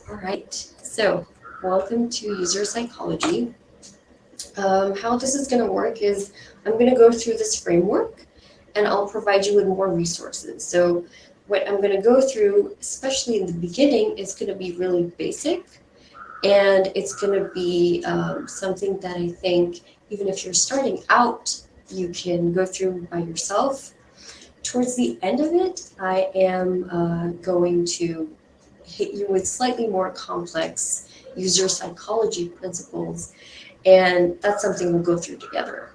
All right, so welcome to User Psychology. How this is going to work is I'm going to go through this framework and I'll provide you with more resources. So, what I'm going to go through, especially in the beginning, is going to be really basic and it's going to be something that I think, even if you're starting out, you can go through by yourself. Towards the end of it, I am going to hit you with slightly more complex user psychology principles, and that's something we'll go through together.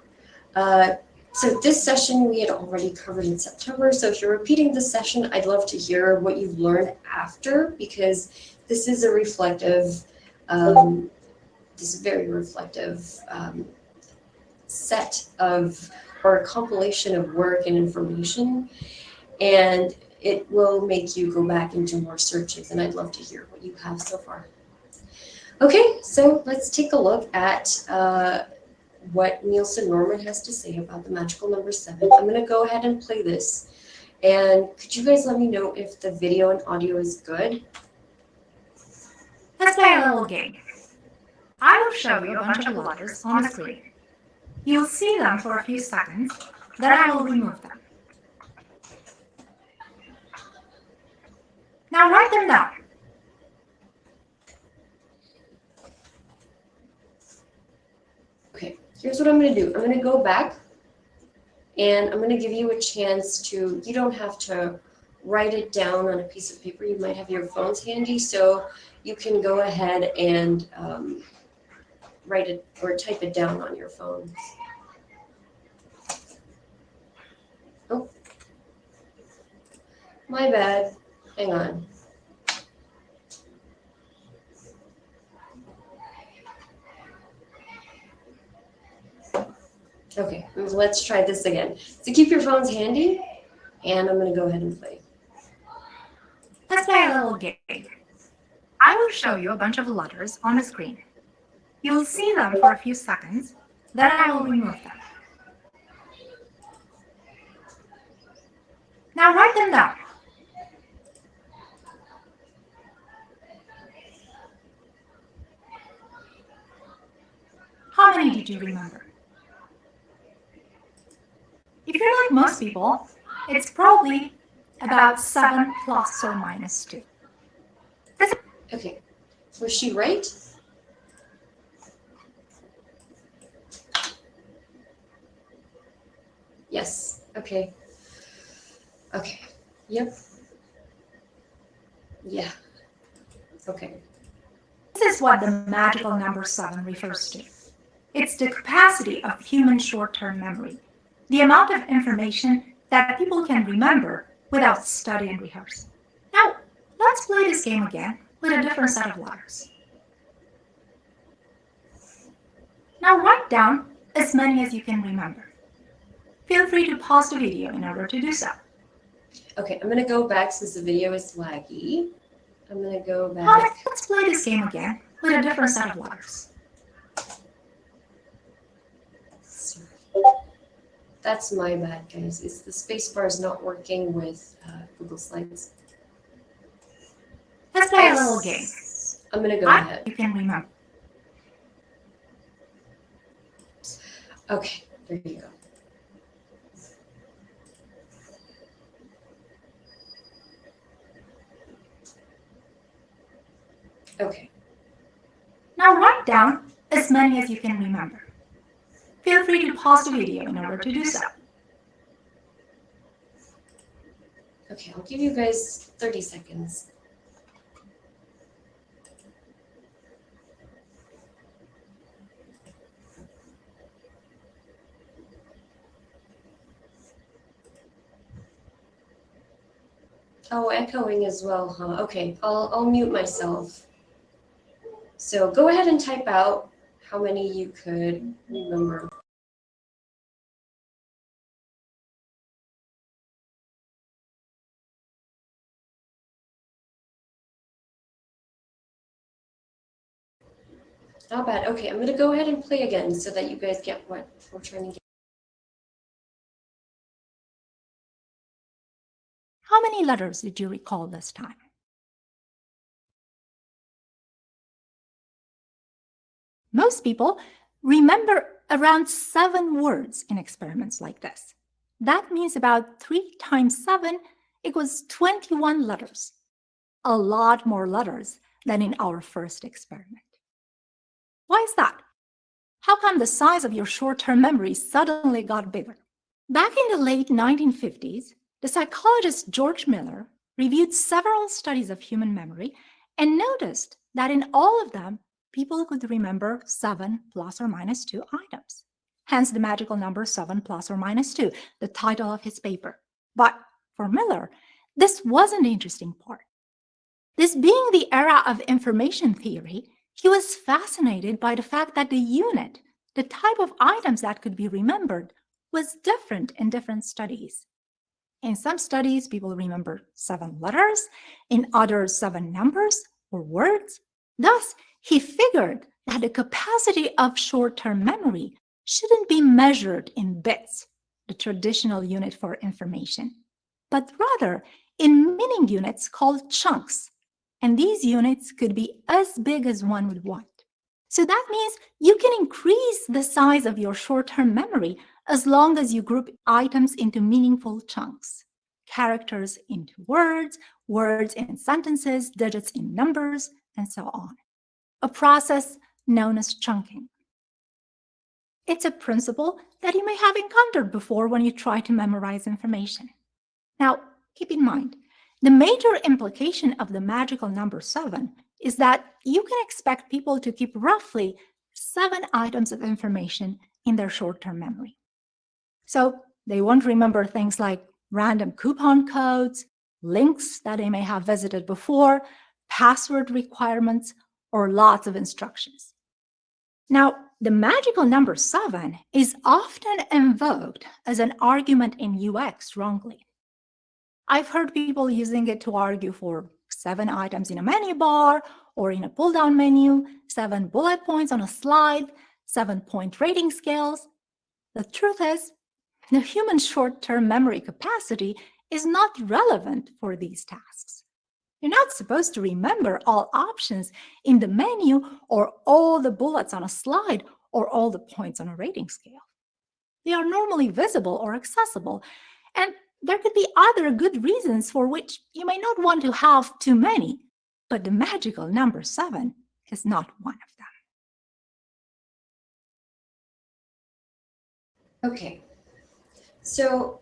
Uh, so this session we had already covered in September. So if you're repeating this session, I'd love to hear what you've learned after, because this is a reflective, um, this very reflective set of or a compilation of work and information, and it will make you go back into more searches. And I'd love to hear what you have so far. Okay, so let's take a look at what Nielsen Norman has to say about the magical number 7. I'm going to go ahead and play this. And could you guys let me know if the video and audio is good? Let's play a little game. I will show you a bunch of letters on a screen. You'll see them for a few seconds, then I will remove them. Now write them down. Okay, here's what I'm going to do. I'm going to go back and I'm going to give you a chance to, you don't have to write it down on a piece of paper. You might have your phones handy, so you can go ahead and write it or type it down on your phone. Oh, my bad. Hang on. Okay, let's try this again. So keep your phones handy, and I'm going to go ahead and play. Let's play a little game. I will show you a bunch of letters on a screen. You'll see them for a few seconds, then I will remove them. Now write them down. How many did you remember? If you're like most people, it's probably about 7 plus or minus 2. Okay, was she right? Yes, okay. Okay, yep. Yeah, okay. This is what the magical number 7 refers to. It's the capacity of human short-term memory, the amount of information that people can remember without study and rehearse. Now, let's play this game again with a different set of letters. Now write down as many as you can remember. Feel free to pause the video in order to do so. Okay, I'm gonna go back since the video is laggy. I'm gonna go back. Let's play this game again with a different set of letters. That's my bad, guys. It's the spacebar is not working with Google Slides. Let's play a little game. I'm gonna go ahead. You can remember. Okay, there you go. Okay. Now write down as many as you can remember. Feel free to pause the video in order to do so. Okay, I'll give you guys 30 seconds. Oh, echoing as well, huh? Okay, I'll mute myself. So go ahead and type out how many you could remember. Not bad. Okay, I'm gonna go ahead and play again so that you guys get what we're trying to get. How many letters did you recall this time? Most people remember around 7 words in experiments like this. That means about 3 times 7 equals 21 letters. A lot more letters than in our first experiment. Why is that? How come the size of your short-term memory suddenly got bigger? Back in the late 1950s, the psychologist George Miller reviewed several studies of human memory and noticed that in all of them, people could remember 7 plus or minus 2 items. Hence the magical number 7 plus or minus 2, the title of his paper. But for Miller, this wasn't the interesting part. This being the era of information theory, he was fascinated by the fact that the unit, the type of items that could be remembered, was different in different studies. In some studies, people remember 7 letters, in others 7 numbers or words. Thus, he figured that the capacity of short-term memory shouldn't be measured in bits, the traditional unit for information, but rather in meaning units called chunks. And these units could be as big as one would want. So that means you can increase the size of your short-term memory as long as you group items into meaningful chunks. Characters into words, words in sentences, digits in numbers, and so on. A process known as chunking. It's a principle that you may have encountered before when you try to memorize information. Now, keep in mind, the major implication of the magical number 7 is that you can expect people to keep roughly 7 items of information in their short-term memory. So they won't remember things like random coupon codes, links that they may have visited before, password requirements, or lots of instructions. Now, the magical number 7 is often invoked as an argument in UX wrongly. I've heard people using it to argue for 7 items in a menu bar or in a pull-down menu, 7 bullet points on a slide, 7-point rating scales. The truth is, the human short-term memory capacity is not relevant for these tasks. You're not supposed to remember all options in the menu or all the bullets on a slide or all the points on a rating scale. They are normally visible or accessible, and there could be other good reasons for which you may not want to have too many, but the magical number 7 is not one of them. Okay, so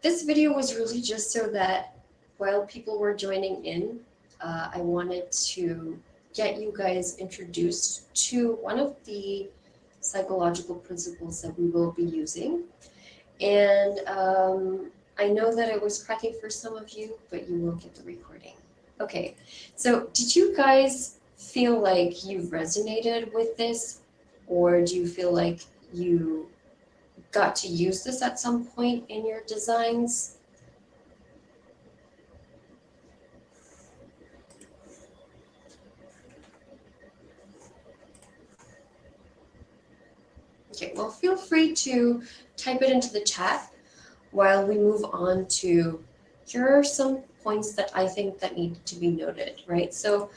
this video was really just so that while people were joining in, I wanted to get you guys introduced to one of the psychological principles that we will be using. And I know that it was cracking for some of you, but you will get the recording. Okay, so did you guys feel like you resonated with this, or do you feel like you got to use this at some point in your designs? Okay, well, feel free to type it into the chat while we move on to, here are some points that I think that need to be noted, right? So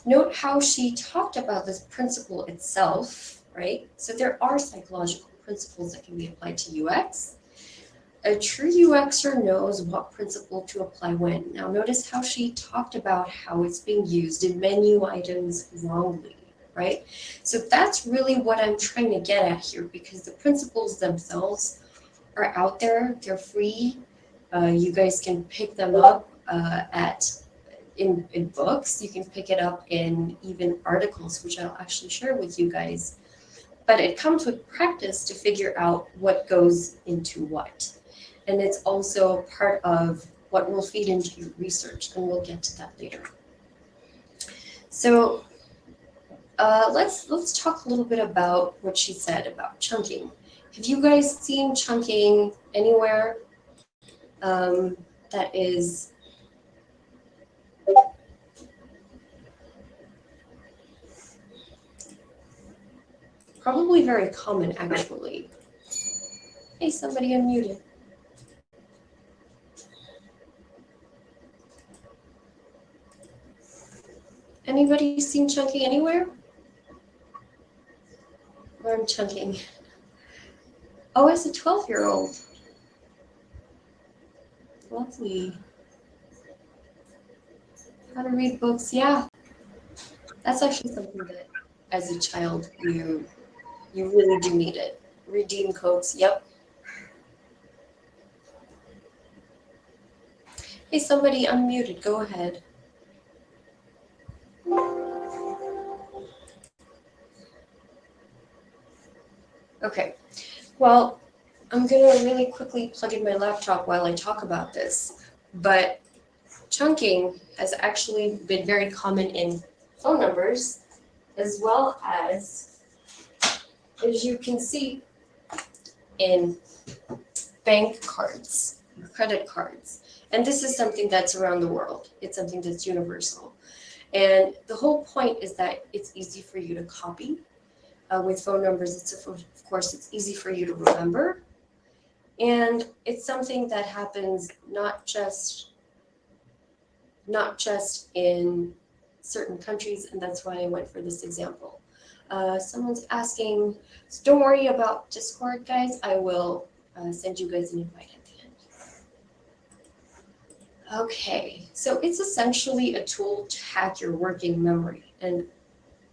note how she talked about this principle itself, right? So there are psychological principles that can be applied to UX. A true UXer knows what principle to apply when. Now notice how she talked about how it's being used in menu items wrongly, right? So that's really what I'm trying to get at here, because the principles themselves are out there, they're free. You guys can pick them up in books. You can pick it up in even articles, which I'll actually share with you guys. But it comes with practice to figure out what goes into what. And it's also part of what will feed into your research, and we'll get to that later. So let's talk a little bit about what she said about chunking. Have you guys seen chunking anywhere that is probably very common, actually? Hey, somebody unmuted. Anybody seen chunking anywhere? chunking. Oh, as a 12-year-old. Lovely. How to read books, yeah. That's actually something that as a child you really do need it. Redeem codes, yep. Hey, somebody unmuted, go ahead. Okay, well, I'm gonna really quickly plug in my laptop while I talk about this, but chunking has actually been very common in phone numbers as well as you can see, in bank cards, credit cards. And this is something that's around the world. It's something that's universal. And the whole point is that it's easy for you to copy. With phone numbers, of course, it's easy for you to remember. And it's something that happens not just in certain countries, and that's why I went for this example. Someone's asking, so don't worry about Discord, guys. I will send you guys an invite at the end. Okay, so it's essentially a tool to hack your working memory. And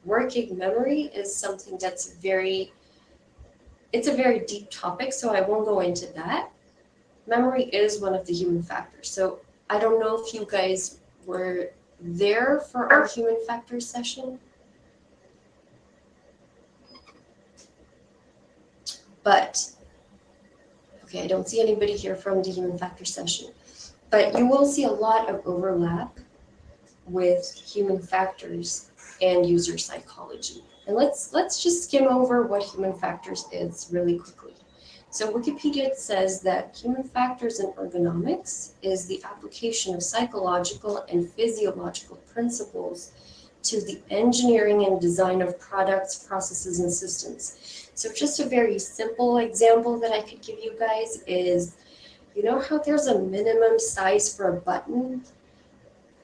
working memory is something that's it's a very deep topic, so I won't go into that. Memory is one of the human factors. So I don't know if you guys were there for our human factors session. But, okay, I don't see anybody here from the human factors session. But you will see a lot of overlap with human factors and user psychology. And let's just skim over what human factors is really quickly. So Wikipedia says that human factors in ergonomics is the application of psychological and physiological principles to the engineering and design of products, processes, and systems. So just a very simple example that I could give you guys is, you know how there's a minimum size for a button?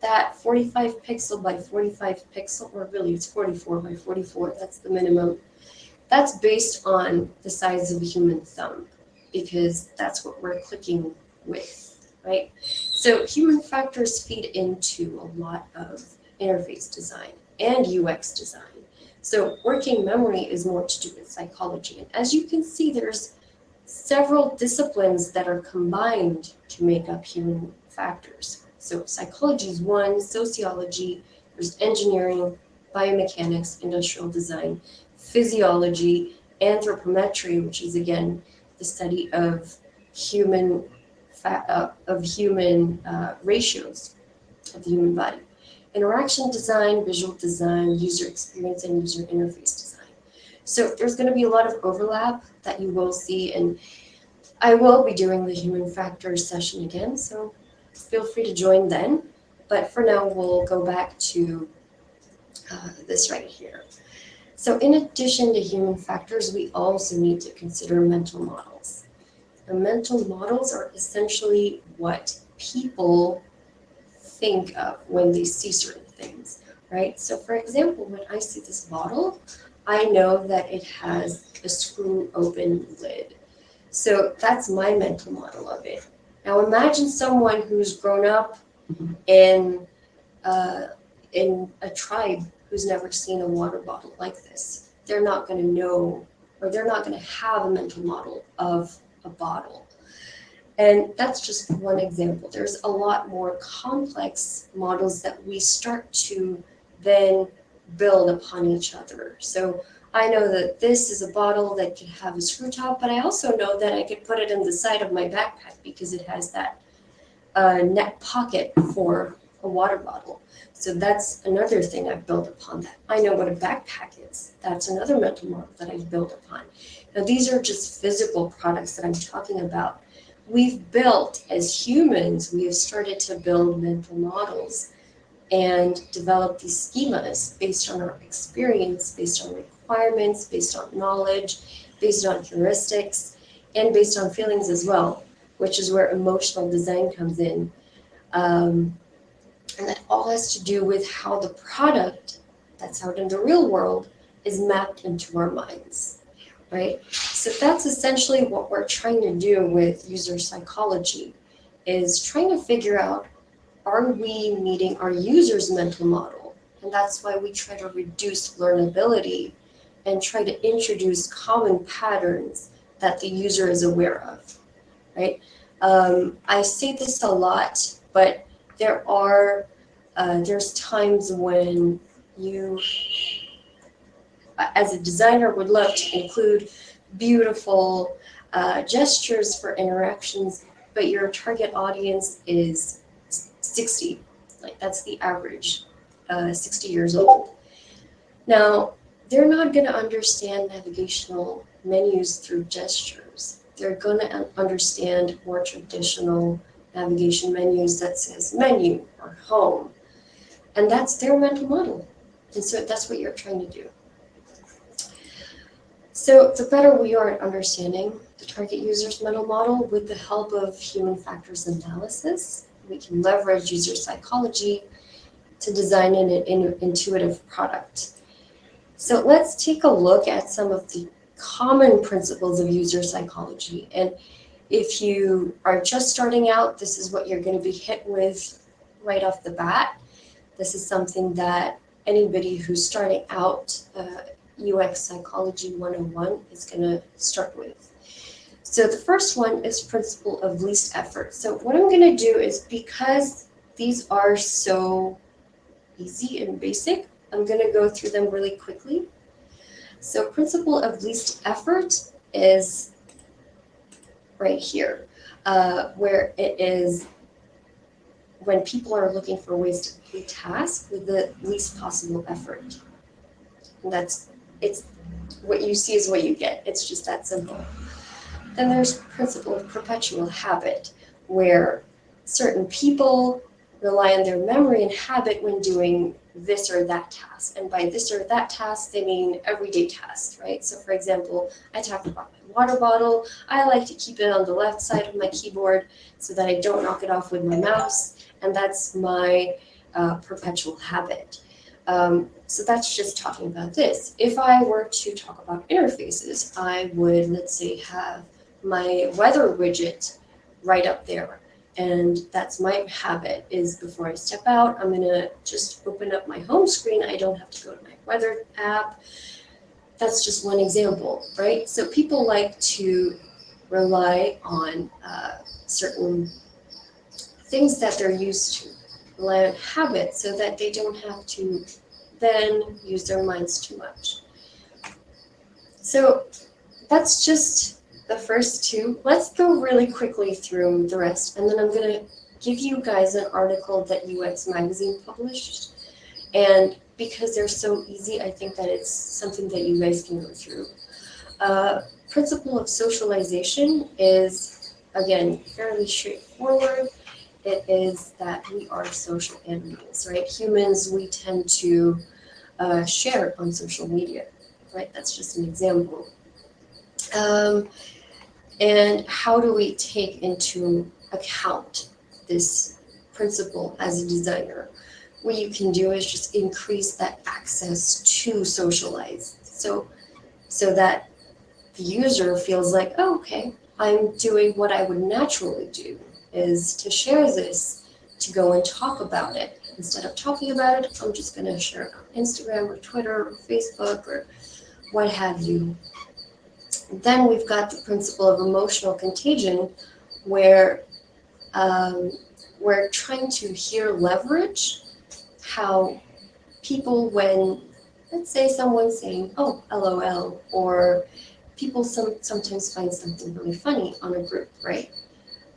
That 45 pixel by 45 pixel, or really it's 44 by 44, that's the minimum. That's based on the size of a human thumb, because that's what we're clicking with, right? So human factors feed into a lot of interface design and UX design. So working memory is more to do with psychology. And as you can see, there's several disciplines that are combined to make up human factors. So psychology is one, sociology, there's engineering, biomechanics, industrial design, physiology, anthropometry, which is again the study of human ratios of the human body, interaction design, visual design, user experience, and user interface design. So there's going to be a lot of overlap that you will see, and I will be doing the human factors session again, so feel free to join then. But for now, we'll go back to this right here. So in addition to human factors, we also need to consider mental models. And mental models are essentially what people think of when they see certain things, right? So for example, when I see this bottle, I know that it has a screw open lid. So that's my mental model of it. Now imagine someone who's grown up in a tribe who's never seen a water bottle like this. They're not going to know, or they're not going to have a mental model of a bottle. And that's just one example. There's a lot more complex models that we start to then build upon each other. So I know that this is a bottle that could have a screw top, but I also know that I could put it in the side of my backpack because it has that neck pocket for a water bottle. So that's another thing I've built upon that. I know what a backpack is. That's another mental model that I've built upon. Now these are just physical products that I'm talking about. We've built, as humans, we have started to build mental models and develop these schemas based on our experience, based on requirements, based on knowledge, based on heuristics, and based on feelings as well, which is where emotional design comes in. And that all has to do with how the product that's out in the real world is mapped into our minds. right? So that's essentially what we're trying to do with user psychology, is trying to figure out, are we meeting our user's mental model? And that's why we try to reduce learnability and try to introduce common patterns that the user is aware of, right? I say this a lot, but there's times when you, as a designer, would love to include beautiful gestures for interactions, but your target audience is 60, like that's the average, 60 years old. Now, they're not going to understand navigational menus through gestures. They're going to understand more traditional navigation menus that says menu or home. And that's their mental model. And so that's what you're trying to do. So the better we are at understanding the target user's mental model with the help of human factors analysis, we can leverage user psychology to design an intuitive product. So let's take a look at some of the common principles of user psychology. And if you are just starting out, this is what you're going to be hit with right off the bat. This is something that anybody who's starting out UX Psychology 101 is going to start with. So the first one is principle of least effort. So what I'm going to do is, because these are so easy and basic, I'm going to go through them really quickly. So principle of least effort is right here, where it is when people are looking for ways to complete tasks with the least possible effort. And it's what you see is what you get. It's just that simple. Then there's principle of perpetual habit, where certain people rely on their memory and habit when doing this or that task. And by this or that task, they mean everyday tasks, right? So for example, I talked about my water bottle. I like to keep it on the left side of my keyboard so that I don't knock it off with my mouse. And that's my perpetual habit. So that's just talking about this. If I were to talk about interfaces, I would, let's say, have my weather widget right up there. And that's my habit, is before I step out, I'm gonna just open up my home screen. I don't have to go to my weather app. That's just one example, right? So people like to rely on certain things that they're used to, rely on habits, so that they don't have to then use their minds too much. So that's just the first two. Let's go really quickly through the rest, and then I'm going to give you guys an article that UX Magazine published. And because they're so easy, I think that it's something that you guys can go through. Principle of socialization is, again, fairly straightforward. It is that we are social animals, right? Humans, we tend to share on social media, right? That's just an example. And how do we take into account this principle as a designer? What you can do is just increase that access to socialize. So that the user feels like, oh, okay, I'm doing what I would naturally do, is to share this, to go and talk about it. Instead of talking about it, I'm just going to share it on Instagram or Twitter or Facebook or what have you. Then we've got the principle of emotional contagion, where we're trying to here leverage how people, when, let's say someone's saying, oh, LOL, or people sometimes find something really funny on a group, right?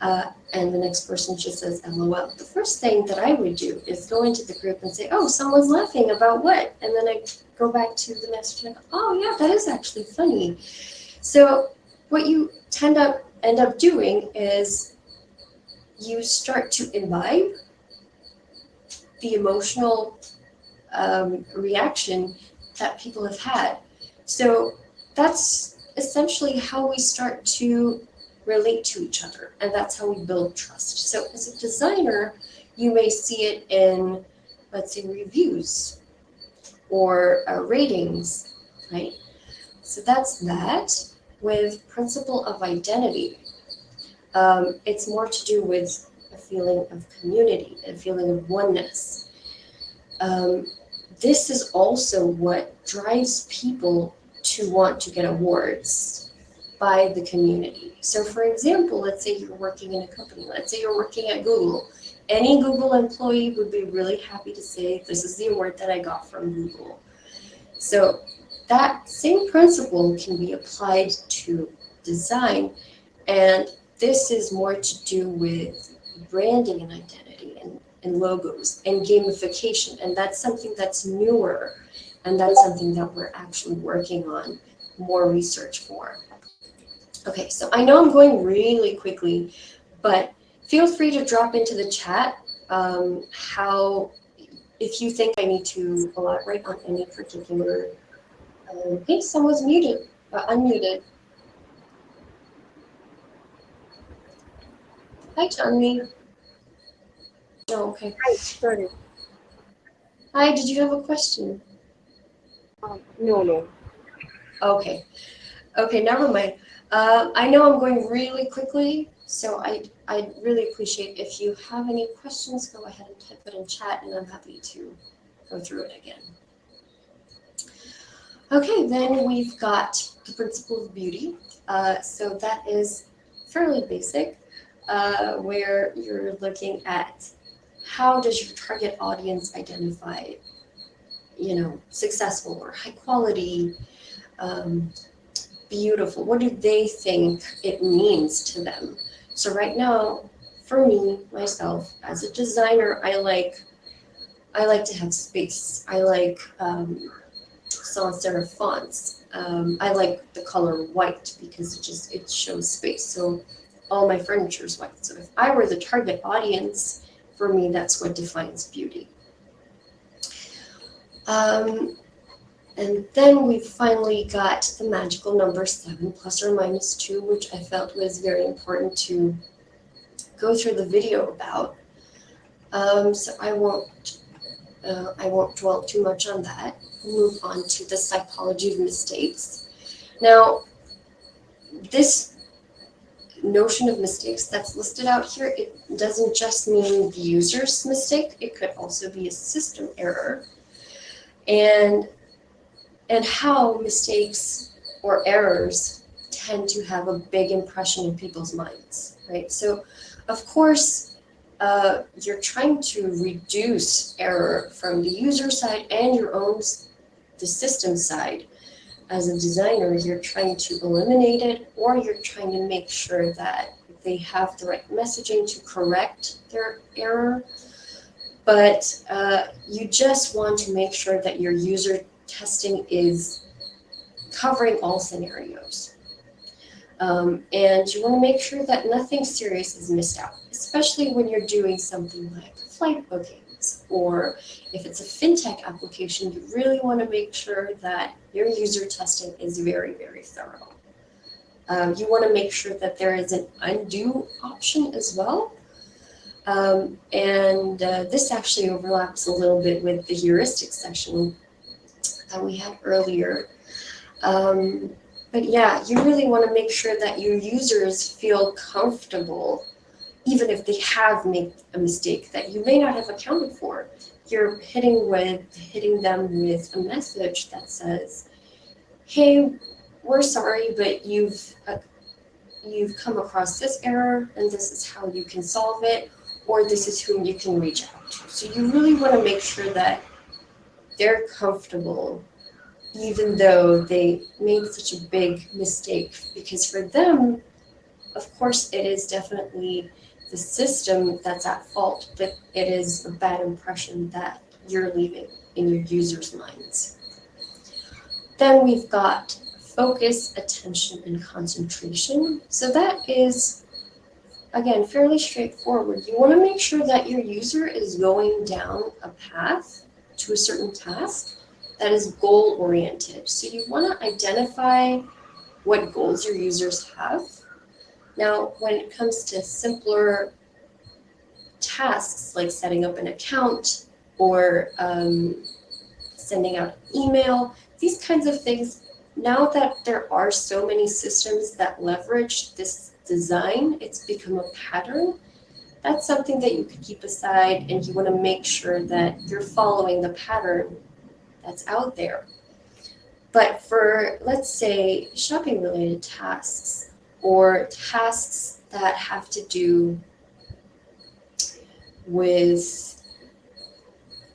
And the next person just says LOL. The first thing that I would do is go into the group and say, oh, someone's laughing about what? And then I go back to the message and go, oh yeah, that is actually funny. So what you end up doing is you start to imbibe the emotional reaction that people have had. So that's essentially how we start to relate to each other, and that's how we build trust. So as a designer, you may see it in, let's say, reviews or ratings, right? So that's that. With principle of identity, it's more to do with a feeling of community, a feeling of oneness. Um, this is also what drives people to want to get awards by the community. So, for example, let's say you're working in a company, let's say you're working at Google. Any Google employee would be really happy to say, this is the award that I got from Google. So, that same principle can be applied to design, and this is more to do with branding and identity and logos and gamification. And that's something that's newer, and that's something that we're actually working on more research for. Okay, so I know I'm going really quickly, but feel free to drop into the chat how, if you think I need to elaborate on any particular. Hey, someone's muted, unmuted. Hi, Johnny. Oh, okay. Hi, sorry. Hi, did you have a question? No. Okay. Okay, never mind. I know I'm going really quickly, so I'd really appreciate if you have any questions, go ahead and type it in chat, and I'm happy to go through it again. Okay, then we've got the principle of beauty. So that is fairly basic, where you're looking at how does your target audience identify, successful or high quality, beautiful. What do they think it means to them? So right now, for me, myself, as a designer, I like to have space. I like sans serif fonts. I like the color white because it shows space. So all my furniture is white. So if I were the target audience, for me, that's what defines beauty. And then we finally got the magical number 7 plus or minus 2, which I felt was very important to go through the video about. So I won't dwell too much on that. Move on to the psychology of mistakes. Now, this notion of mistakes that's listed out here, it doesn't just mean the user's mistake, it could also be a system error. And how mistakes or errors tend to have a big impression in people's minds, right? So, of course, you're trying to reduce error from the user side and the system side. As a designer, you're trying to eliminate it, or you're trying to make sure that they have the right messaging to correct their error. But you just want to make sure that your user testing is covering all scenarios. And you want to make sure that nothing serious is missed out, especially when you're doing something like flight bookings, or if it's a fintech application, you really want to make sure that your user testing is very, very thorough. You want to make sure that there is an undo option as well. And this actually overlaps a little bit with the heuristic section that we had earlier. But yeah, you really want to make sure that your users feel comfortable, even if they have made a mistake that you may not have accounted for. You're hitting them with a message that says, hey, we're sorry, but you've come across this error, and this is how you can solve it, or this is whom you can reach out to. So you really want to make sure that they're comfortable, even though they made such a big mistake, because for them, of course, it is definitely the system that's at fault, but it is a bad impression that you're leaving in your users' minds. Then we've got focus, attention, and concentration. So that is, again, fairly straightforward. You want to make sure that your user is going down a path to a certain task that is goal-oriented. So you want to identify what goals your users have. Now, when it comes to simpler tasks like setting up an account or sending out an email, these kinds of things now that there are so many systems that leverage this design, it's become a pattern. That's something that you could keep aside, and you want to make sure that you're following the pattern that's out there. But for, let's say, shopping related tasks or tasks that have to do with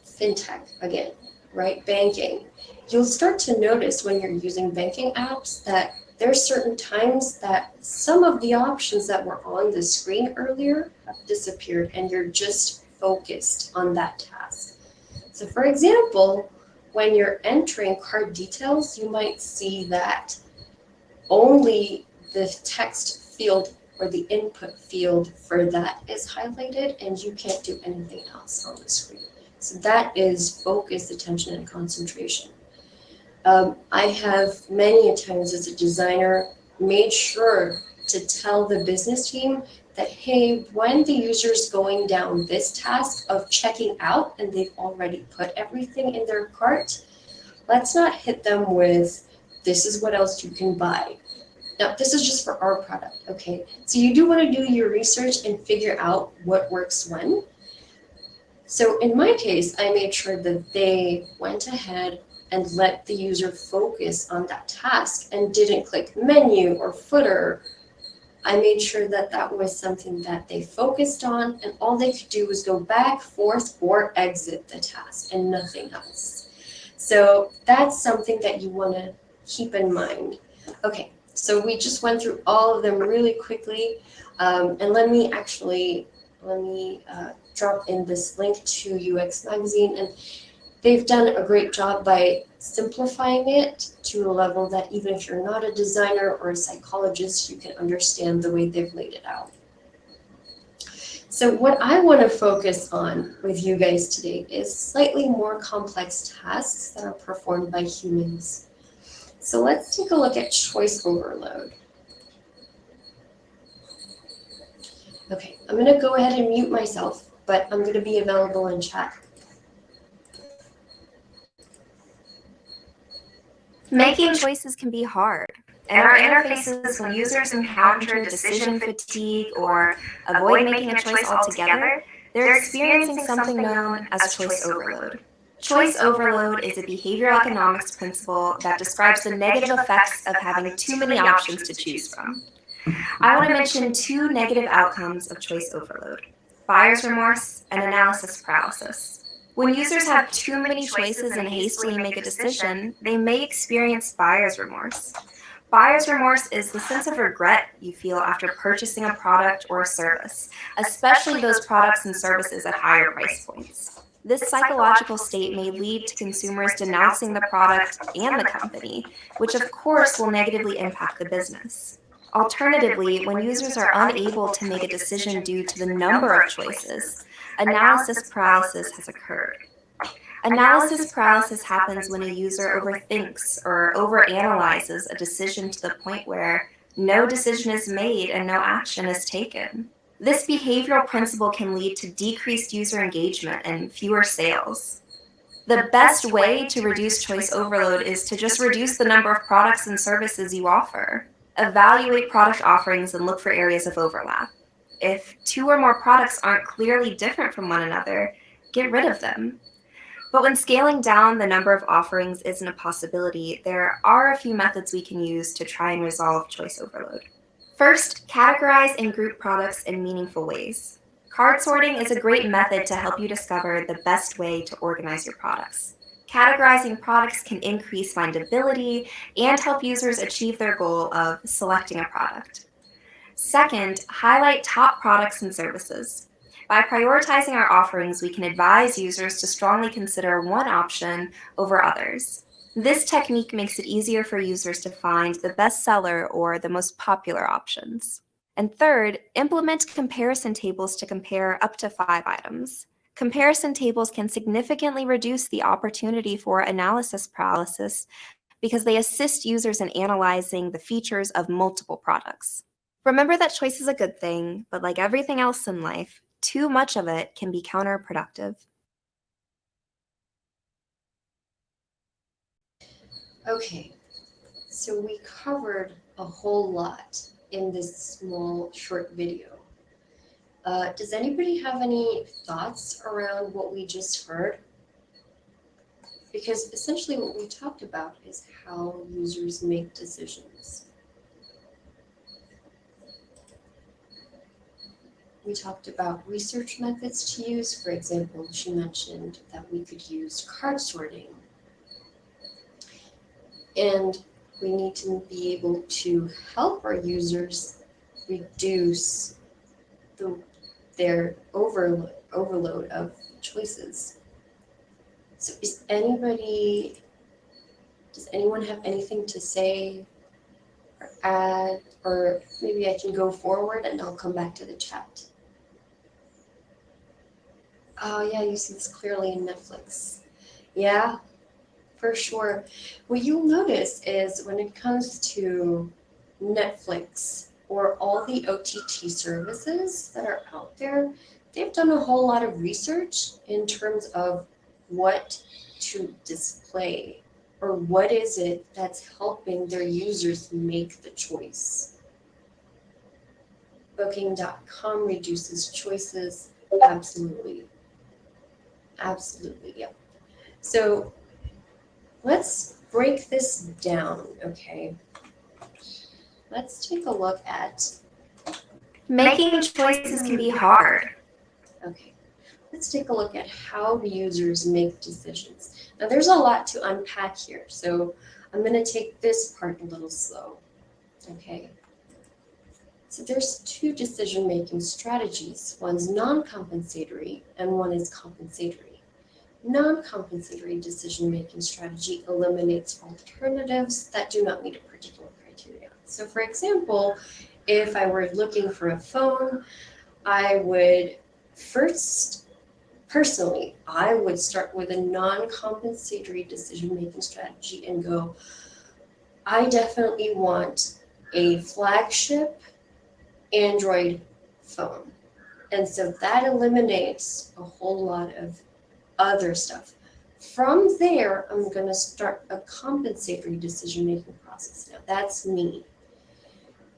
fintech again, right? Banking. You'll start to notice when you're using banking apps that there's certain times that some of the options that were on the screen earlier have disappeared and you're just focused on that task. So for example, when you're entering card details, you might see that only the text field or the input field for that is highlighted and you can't do anything else on the screen. So that is focused attention and concentration. I have many a times as a designer made sure to tell the business team that, hey, when the user's going down this task of checking out and they've already put everything in their cart, let's not hit them with, this is what else you can buy. Now, this is just for our product, okay? So you do want to do your research and figure out what works when. So in my case, I made sure that they went ahead and let the user focus on that task and didn't click menu or footer. I made sure that that was something that they focused on, and all they could do was go back, forth, or exit the task and nothing else. So that's something that you want to keep in mind. Okay, so we just went through all of them really quickly, and let me drop in this link to UX Magazine, and they've done a great job by simplifying it to a level that even if you're not a designer or a psychologist, you can understand the way they've laid it out. So what I want to focus on with you guys today is slightly more complex tasks that are performed by humans. So let's take a look at choice overload. Okay, I'm going to go ahead and mute myself, but I'm going to be available in chat. Making choices can be hard. In our interfaces, when users encounter decision fatigue or avoid making a choice altogether, they're experiencing something known as choice overload. Choice overload is a behavioral economics principle that describes the negative effects of having too many options to choose from. I want to mention two negative outcomes of choice overload: buyer's remorse and analysis paralysis. When users have too many choices and hastily make a decision, they may experience buyer's remorse. Buyer's remorse is the sense of regret you feel after purchasing a product or a service, especially those products and services at higher price points. This psychological state may lead to consumers denouncing the product and the company, which of course will negatively impact the business. Alternatively, when users are unable to make a decision due to the number of choices, analysis paralysis has occurred. Analysis paralysis happens when a user overthinks or overanalyzes a decision to the point where no decision is made and no action is taken. This behavioral principle can lead to decreased user engagement and fewer sales. The best way to reduce choice overload is to just reduce the number of products and services you offer. Evaluate product offerings and look for areas of overlap. If two or more products aren't clearly different from one another, get rid of them. But when scaling down the number of offerings isn't a possibility, there are a few methods we can use to try and resolve choice overload. First, categorize and group products in meaningful ways. Card sorting is a great method to help you discover the best way to organize your products. Categorizing products can increase findability and help users achieve their goal of selecting a product. Second, highlight top products and services. By prioritizing our offerings, we can advise users to strongly consider one option over others. This technique makes it easier for users to find the best seller or the most popular options. And third, implement comparison tables to compare up to 5 items. Comparison tables can significantly reduce the opportunity for analysis paralysis because they assist users in analyzing the features of multiple products. Remember that choice is a good thing, but like everything else in life, too much of it can be counterproductive. Okay, So we covered a whole lot in this small short video. Does anybody have any thoughts around what we just heard? Because essentially what we talked about is how users make decisions. We talked about research methods to use. For example, she mentioned that we could use card sorting. And we need to be able to help our users reduce their overload of choices. So does anyone have anything to say or add, or maybe I can go forward and I'll come back to the chat. Oh yeah, you see this clearly in Netflix. Yeah, for sure. What you'll notice is when it comes to Netflix or all the OTT services that are out there, they've done a whole lot of research in terms of what to display or what is it that's helping their users make the choice. Booking.com reduces choices. Absolutely. Absolutely, yeah. So let's break this down, okay? Let's take a look at, Making choices can be hard. okay, let's take a look at how users make decisions. Now there's a lot to unpack here, so I'm gonna take this part a little slow, okay? So there's two decision-making strategies. One's non-compensatory and one is compensatory. Non-compensatory decision-making strategy eliminates alternatives that do not meet a particular criteria. So for example, if I were looking for a phone, I would first, personally, I would start with a non-compensatory decision-making strategy and go, I definitely want a flagship Android phone. And so that eliminates a whole lot of other stuff. From there, I'm going to start a compensatory decision-making process. Now, that's me.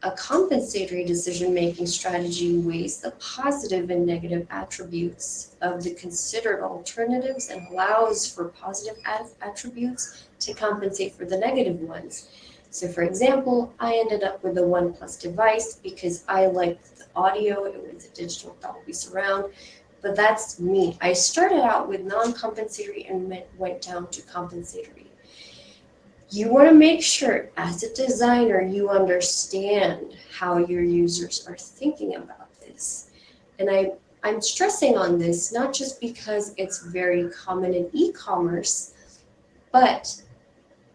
A compensatory decision-making strategy weighs the positive and negative attributes of the considered alternatives and allows for positive attributes to compensate for the negative ones. So for example, I ended up with a OnePlus device because I liked the audio. It was a digital Dolby surround. But that's me. I started out with non-compensatory and went down to compensatory. You want to make sure as a designer you understand how your users are thinking about this. And I'm stressing on this not just because it's very common in e-commerce, but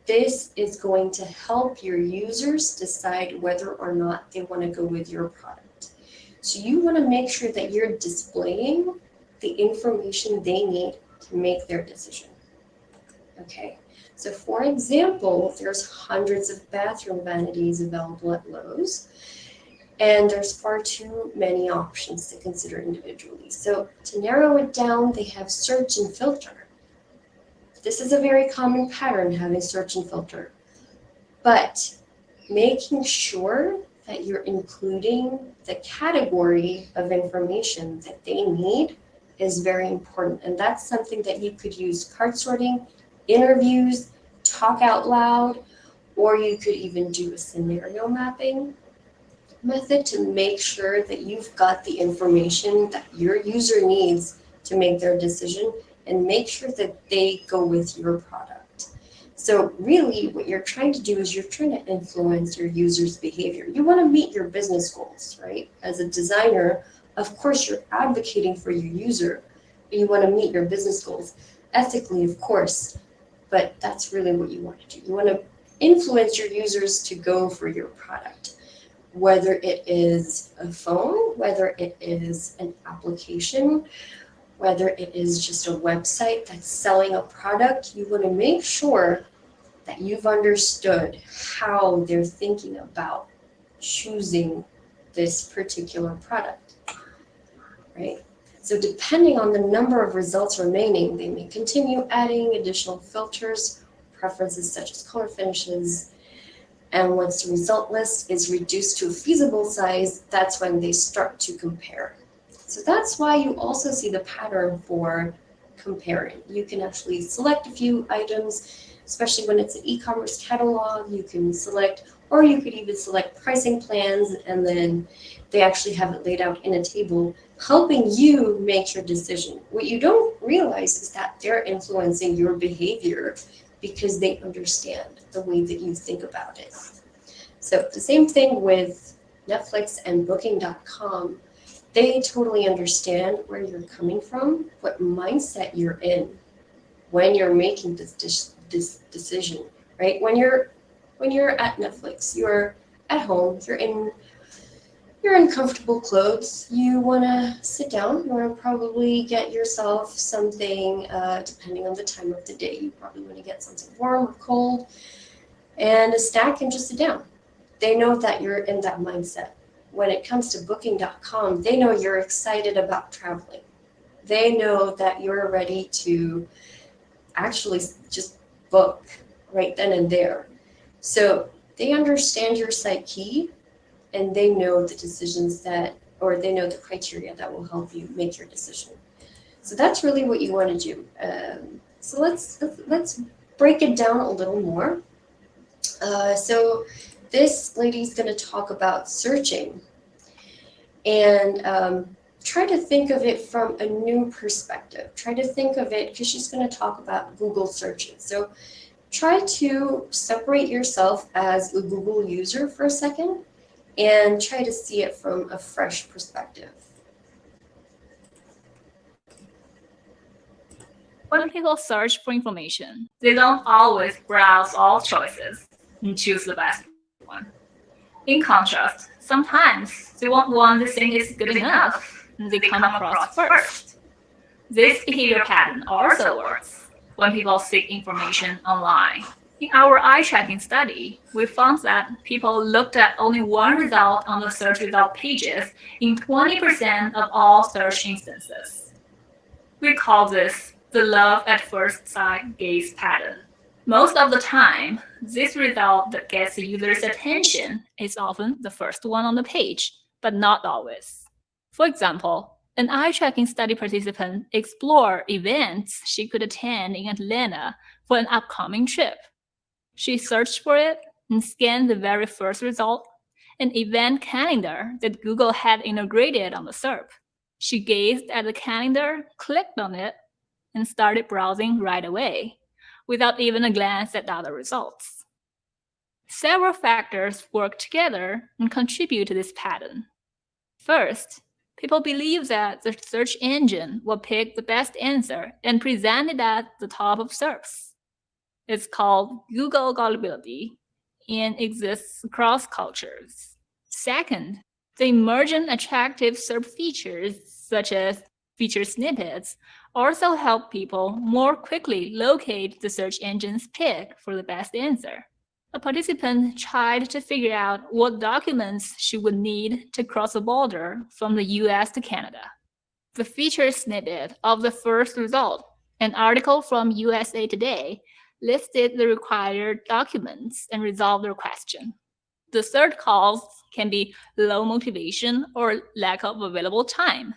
this is going to help your users decide whether or not they want to go with your product. So you want to make sure that you're displaying the information they need to make their decision. Okay, so for example, there's hundreds of bathroom vanities available at Lowe's, and there's far too many options to consider individually. So to narrow it down, they have search and filter. This is a very common pattern, having search and filter. But making sure that you're including the category of information that they need is very important. And that's something that you could use card sorting, interviews, talk out loud, or you could even do a scenario mapping method to make sure that you've got the information that your user needs to make their decision and make sure that they go with your product. So really what you're trying to do is you're trying to influence your user's behavior. You want to meet your business goals, right? As a designer, of course, you're advocating for your user, but you want to meet your business goals ethically, of course, but that's really what you want to do. You want to influence your users to go for your product, whether it is a phone, whether it is an application, whether it is just a website that's selling a product. You want to make sure that you've understood how they're thinking about choosing this particular product, right? So depending on the number of results remaining, they may continue adding additional filters, preferences such as color finishes, And once the result list is reduced to a feasible size, that's when they start to compare. So that's why you also see the pattern for comparing. You can actually select a few items, especially when it's an e-commerce catalog. You can select, or you could even select pricing plans, and then they actually have it laid out in a table, helping you make your decision. What you don't realize is that they're influencing your behavior because they understand the way that you think about it. So the same thing with Netflix and Booking.com. They totally understand where you're coming from, what mindset you're in when you're making this decision, right? When you're at Netflix, you're at home, you're in comfortable clothes. You want to sit down. You want to probably get yourself something, depending on the time of the day. You probably want to get something warm or cold, and a snack, and just sit down. They know that you're in that mindset. When it comes to Booking.com, they know you're excited about traveling. They know that you're ready to actually just book right then and there. So they understand your psyche, and they know the decisions that, or they know the criteria that will help you make your decision. So that's really what you want to do. So let's break it down a little more. So this lady's going to talk about searching, and try to think of it from a new perspective. Try to think of it, because she's going to talk about Google searches. So try to separate yourself as a Google user for a second and try to see it from a fresh perspective. When people search for information, they don't always browse all choices and choose the best one. In contrast, sometimes they want one they think is good enough and they come across first. This behavior pattern also works when people seek information online. In our eye-tracking study, we found that people looked at only one result on the search result pages in 20% of all search instances. We call this the love at first sight gaze pattern. Most of the time, this result that gets the user's attention is often the first one on the page, but not always. For example, an eye-tracking study participant explored events she could attend in Atlanta for an upcoming trip. She searched for it and scanned the very first result, an event calendar that Google had integrated on the SERP. She gazed at the calendar, clicked on it, and started browsing right away, without even a glance at the other results. Several factors work together and contribute to this pattern. First, people believe that the search engine will pick the best answer and present it at the top of SERPs. It's called Google gullibility and exists across cultures. Second, the emergent attractive SERP features, such as feature snippets, also help people more quickly locate the search engine's pick for the best answer. A participant tried to figure out what documents she would need to cross a border from the US to Canada. The feature snippet of the first result, an article from USA Today, listed the required documents and resolved their question. The third cause can be low motivation or lack of available time.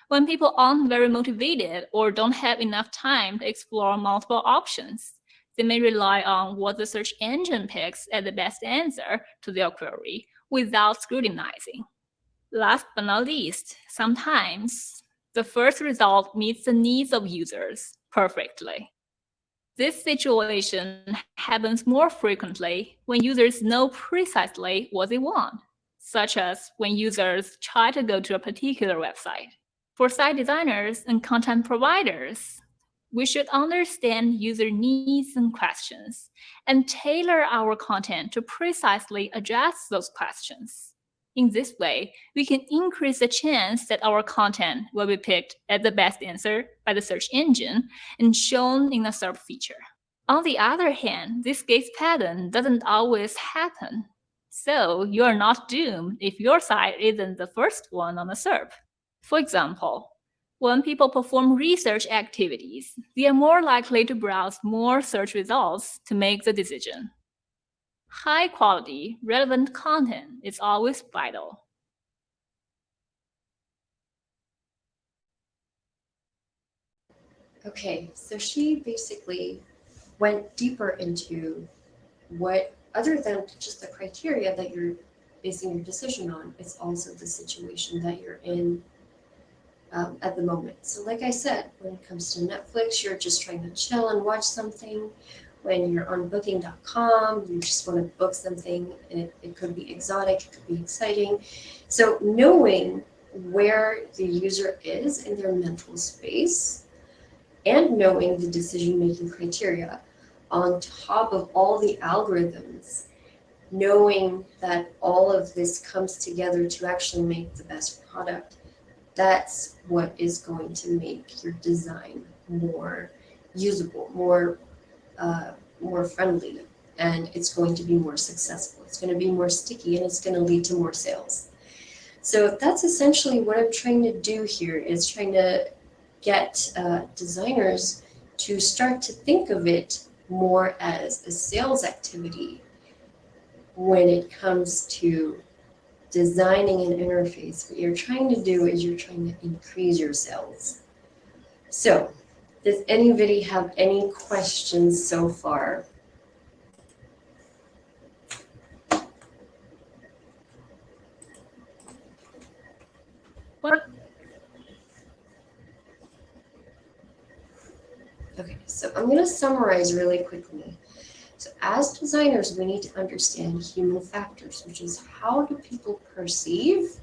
When people aren't very motivated or don't have enough time to explore multiple options, they may rely on what the search engine picks as the best answer to their query without scrutinizing. Last but not least, sometimes the first result meets the needs of users perfectly. This situation happens more frequently when users know precisely what they want, such as when users try to go to a particular website. For site designers and content providers, we should understand user needs and questions and tailor our content to precisely address those questions. In this way, we can increase the chance that our content will be picked as the best answer by the search engine and shown in the SERP feature. On the other hand, this gaze pattern doesn't always happen. So you are not doomed if your site isn't the first one on the SERP. For example, when people perform research activities, they are more likely to browse more search results to make the decision. High quality, relevant content is always vital. Okay, so she basically went deeper into what, other than just the criteria that you're basing your decision on, it's also the situation that you're in at the moment. So, like I said, when it comes to Netflix, you're just trying to chill and watch something. When you're on booking.com, you just want to book something. It could be exotic, it could be exciting. So, knowing where the user is in their mental space and knowing the decision making criteria on top of all the algorithms, knowing that all of this comes together to actually make the best product, that's what is going to make your design more usable, more friendly, and it's going to be more successful. It's going to be more sticky, and it's going to lead to more sales. So that's essentially what I'm trying to do here, is trying to get designers to start to think of it more as a sales activity when it comes to designing an interface. What you're trying to do is you're trying to increase your sales. So, does anybody have any questions so far? What? Okay, so I'm going to summarize really quickly. So as designers, we need to understand human factors, which is how do people perceive,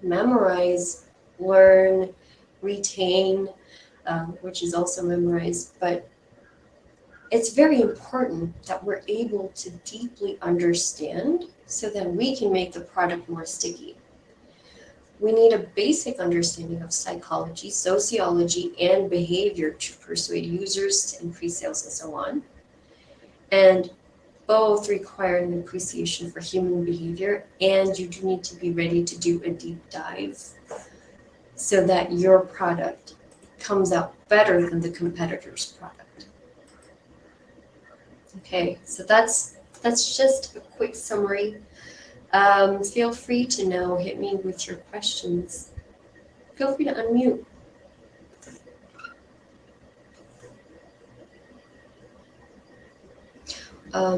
memorize, learn, retain, which is also memorized, but it's very important that we're able to deeply understand so that we can make the product more sticky. We need a basic understanding of psychology, sociology, and behavior to persuade users to increase sales and so on. And both require an appreciation for human behavior, and you do need to be ready to do a deep dive so that your product comes out better than the competitor's product. Okay, so that's just a quick summary. Feel free to now hit me with your questions. Feel free to unmute.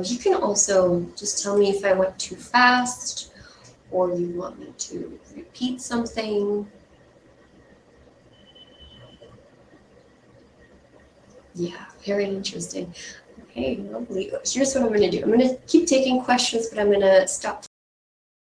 You can also just tell me if I went too fast or you want me to repeat something. Yeah, very interesting. Okay, lovely. Here's what I'm going to do. I'm going to keep taking questions, but I'm going to stop